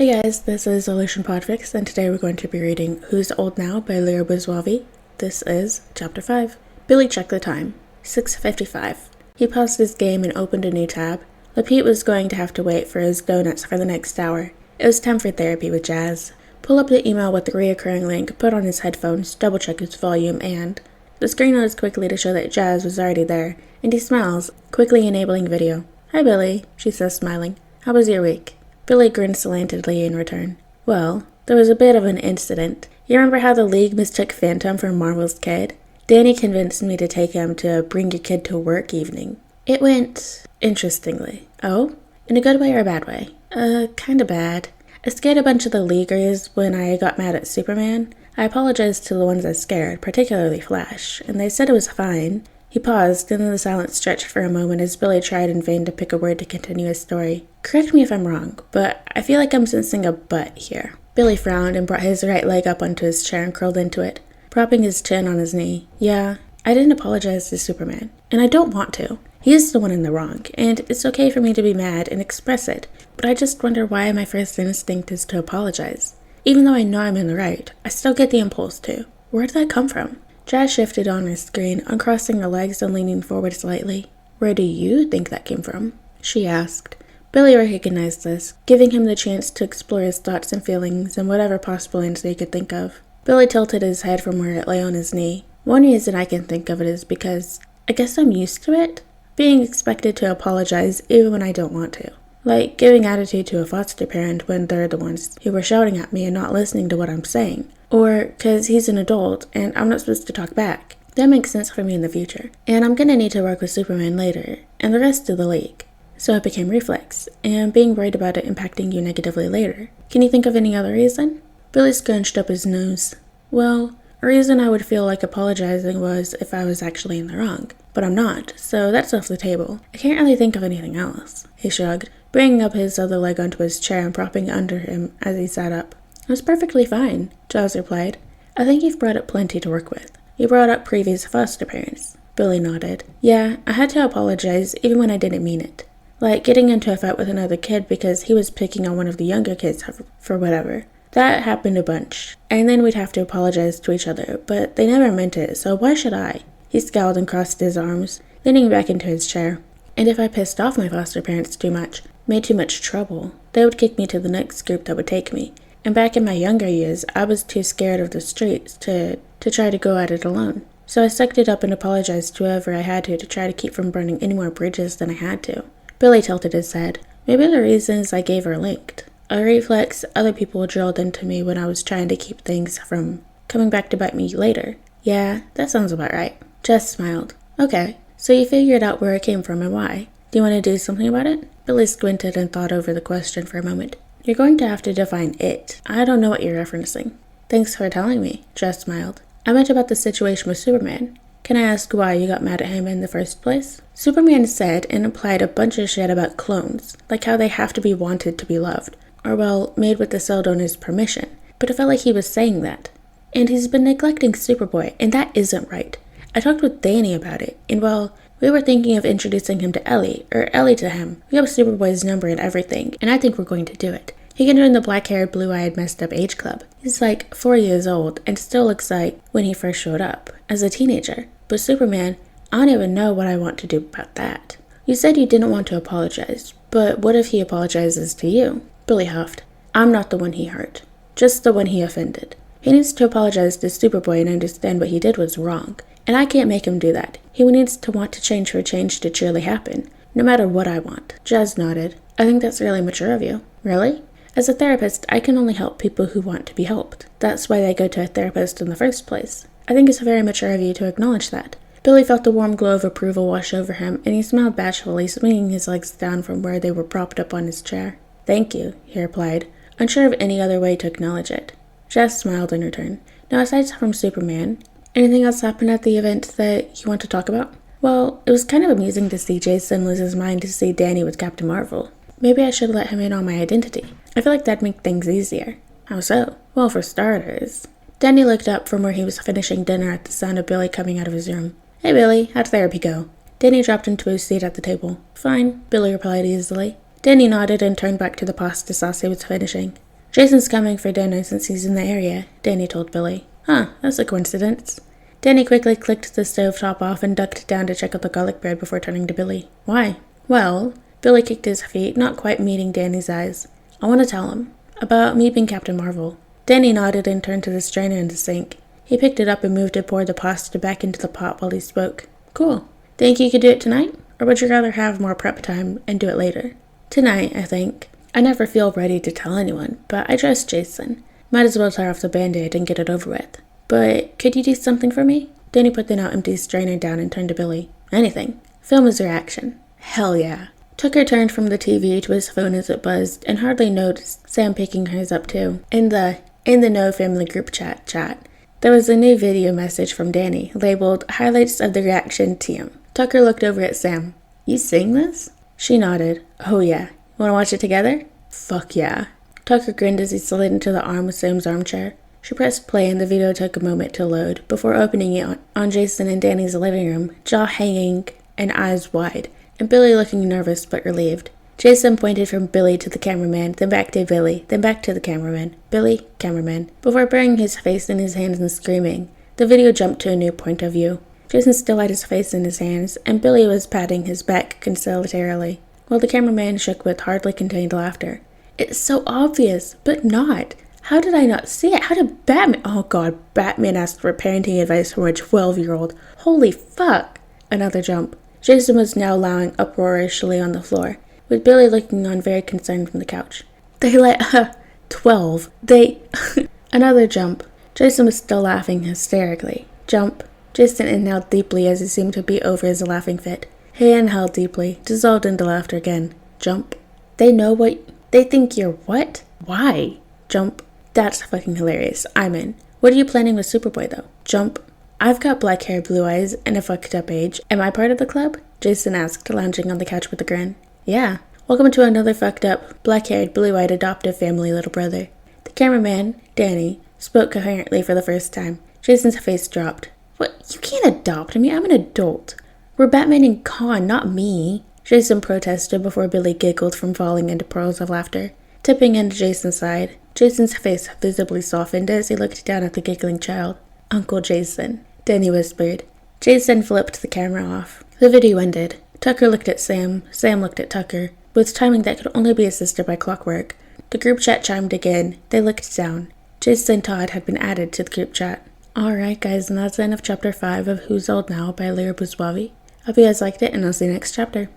Hey guys, this is Podfic, and today we're going to be reading Who's Old Now by Lyra Buzwavi. This is Chapter 5. Billy checked the time. 6:55. He paused his game and opened a new tab. Lapete was going to have to wait for his donuts for the next hour. It was time for therapy with Jazz. Pull up the email with the reoccurring link, put on his headphones, double-check his volume, and... The screen loads quickly to show that Jazz was already there, and he smiles, quickly enabling video. "Hi Billy," she says, smiling. "How was your week?" Billy grinned slantingly in return. "Well, there was a bit of an incident. You remember how the League mistook Phantom for Marvel's kid? Danny convinced me to take him to Bring Your Kid to Work evening. It went interestingly." "Oh? In a good way or a bad way?" Kinda bad. I scared a bunch of the Leaguers when I got mad at Superman. I apologized to the ones I scared, particularly Flash, and they said it was fine." He paused, and then the silence stretched for a moment as Billy tried in vain to pick a word to continue his story. "Correct me if I'm wrong, but I feel like I'm sensing a but here." Billy frowned and brought his right leg up onto his chair and curled into it, propping his chin on his knee. "Yeah, I didn't apologize to Superman, and I don't want to. He is the one in the wrong, and it's okay for me to be mad and express it, but I just wonder why my first instinct is to apologize. Even though I know I'm in the right, I still get the impulse to. Where did that come from?" Jazz shifted on her screen, uncrossing her legs and leaning forward slightly. "Where do you think that came from?" she asked. Billy recognized this, giving him the chance to explore his thoughts and feelings and whatever possible answer he could think of. Billy tilted his head from where it lay on his knee. "One reason I can think of it is because I guess I'm used to it. Being expected to apologize even when I don't want to. Like giving attitude to a foster parent when they're the ones who were shouting at me and not listening to what I'm saying. Or 'cause he's an adult and I'm not supposed to talk back. That makes sense for me in the future. And I'm gonna need to work with Superman later, and the rest of the League. So it became reflex, and being worried about it impacting you negatively later. Can you think of any other reason?" Billy scrunched up his nose. "Well, a reason I would feel like apologizing was if I was actually in the wrong. But I'm not, so that's off the table. I can't really think of anything else." He shrugged, bringing up his other leg onto his chair and propping it under him as he sat up. "It was perfectly fine," Jazz replied. "I think you've brought up plenty to work with. You brought up previous foster parents." Billy nodded. "Yeah, I had to apologize even when I didn't mean it. Like getting into a fight with another kid because he was picking on one of the younger kids for whatever. That happened a bunch. And then we'd have to apologize to each other, but they never meant it, so why should I?" He scowled and crossed his arms, leaning back into his chair. "And if I pissed off my foster parents too much, made too much trouble, they would kick me to the next group that would take me. And back in my younger years, I was too scared of the streets to try to go at it alone. So I sucked it up and apologized to whoever I had to try to keep from burning any more bridges than I had to." Billy tilted his head. "Maybe the reasons I gave are linked. A reflex other people drilled into me when I was trying to keep things from coming back to bite me later." "Yeah, that sounds about right." Jess smiled. "Okay, so you figured out where it came from and why. Do you want to do something about it?" Billy squinted and thought over the question for a moment. "You're going to have to define it. I don't know what you're referencing." "Thanks for telling me," Jess smiled. "I meant about the situation with Superman. Can I ask why you got mad at him in the first place?" "Superman said and implied a bunch of shit about clones, like how they have to be wanted to be loved, or well, made with the cell donor's permission. But it felt like he was saying that. And he's been neglecting Superboy, and that isn't right. I talked with Danny about it, and well, we were thinking of introducing him to Ellie, or Ellie to him. We have Superboy's number and everything, and I think we're going to do it. He can join the black-haired, blue-eyed, messed-up age club. He's like 4 years old, and still looks like when he first showed up, as a teenager. But Superman, I don't even know what I want to do about that." "You said you didn't want to apologize, but what if he apologizes to you?" Billy huffed. "I'm not the one he hurt, just the one he offended. He needs to apologize to Superboy and understand what he did was wrong. And I can't make him do that. He needs to want to change for change to truly happen, no matter what I want." Jazz nodded. "I think that's really mature of you." "Really? As a therapist, I can only help people who want to be helped. That's why they go to a therapist in the first place. I think it's very mature of you to acknowledge that." Billy felt the warm glow of approval wash over him, and he smiled bashfully, swinging his legs down from where they were propped up on his chair. "Thank you," he replied, unsure of any other way to acknowledge it. Jess smiled in return. "Now, aside from Superman, anything else happened at the event that you want to talk about?" "Well, it was kind of amusing to see Jason lose his mind to see Danny with Captain Marvel. Maybe I should let him in on my identity. I feel like that'd make things easier." "How so?" "Well, for starters." Danny looked up from where he was finishing dinner at the sound of Billy coming out of his room. "Hey Billy, how'd therapy go?" Danny dropped into his seat at the table. "Fine," Billy replied easily. Danny nodded and turned back to the pasta sauce he was finishing. Jason's coming for dinner since he's in the area, Danny told Billy. Huh, that's a coincidence. Danny quickly clicked the stovetop off and ducked down to check out the garlic bread before turning to Billy. Why? Well, Billy kicked his feet, not quite meeting Danny's eyes. I want to tell him. About me being Captain Marvel. Danny nodded and turned to the strainer in the sink. He picked it up and moved to pour the pasta back into the pot while he spoke. Cool. Think you could do it tonight? Or would you rather have more prep time and do it later? Tonight, I think. I never feel ready to tell anyone, but I trust Jason. Might as well tear off the band-aid and get it over with. But could you do something for me? Danny put the now empty strainer down and turned to Billy. Anything. Film his reaction. Hell yeah. Tucker turned from the TV to his phone as it buzzed and hardly noticed Sam picking hers up too. In the No Family Group chat, there was a new video message from Danny, labeled Highlights of the Reaction Team. Tucker looked over at Sam. You seeing this? She nodded. Oh yeah. Wanna watch it together? Fuck yeah. Tucker grinned as he slid into the arm of Sam's armchair. She pressed play and the video took a moment to load, before opening it on Jason and Danny's living room, jaw hanging and eyes wide, and Billy looking nervous but relieved. Jason pointed from Billy to the cameraman, then back to Billy, then back to the cameraman. Billy, cameraman. Before burying his face in his hands and screaming, the video jumped to a new point of view. Jason still had his face in his hands, and Billy was patting his back conciliatorily, while the cameraman shook with hardly contained laughter. It's so obvious, but not. How did I not see it? How did Batman— Oh god, Batman asked for parenting advice from a 12-year-old. Holy fuck. Another jump. Jason was now lying uproariously on the floor, with Billy looking on very concerned from the couch. They let 12. They— Another jump. Jason was still laughing hysterically. Jump. Jason inhaled deeply as he seemed to be over his laughing fit. He inhaled deeply, dissolved into laughter again. Jump. They know what— They think you're what? Why? Jump. That's fucking hilarious. I'm in. What are you planning with Superboy though? Jump. I've got black hair, blue eyes, and a fucked up age. Am I part of the club? Jason asked, lounging on the couch with a grin. Yeah. Welcome to another fucked up, black-haired, blue-eyed adoptive family, little brother. The cameraman, Danny, spoke coherently for the first time. Jason's face dropped. What? You can't adopt me. I'm an adult. We're Batman and Khan, not me. Jason protested before Billy giggled from falling into pearls of laughter. Tipping into Jason's side, Jason's face visibly softened as he looked down at the giggling child. Uncle Jason, Danny whispered. Jason flipped the camera off. The video ended. Tucker looked at Sam. Sam looked at Tucker, with timing that could only be assisted by clockwork. The group chat chimed again. They looked down. Jason Todd had been added to the group chat. Alright guys, and that's the end of chapter 5 of Who's Old Now by Lyra Buswavi. Hope you guys liked it, and I'll see you next chapter.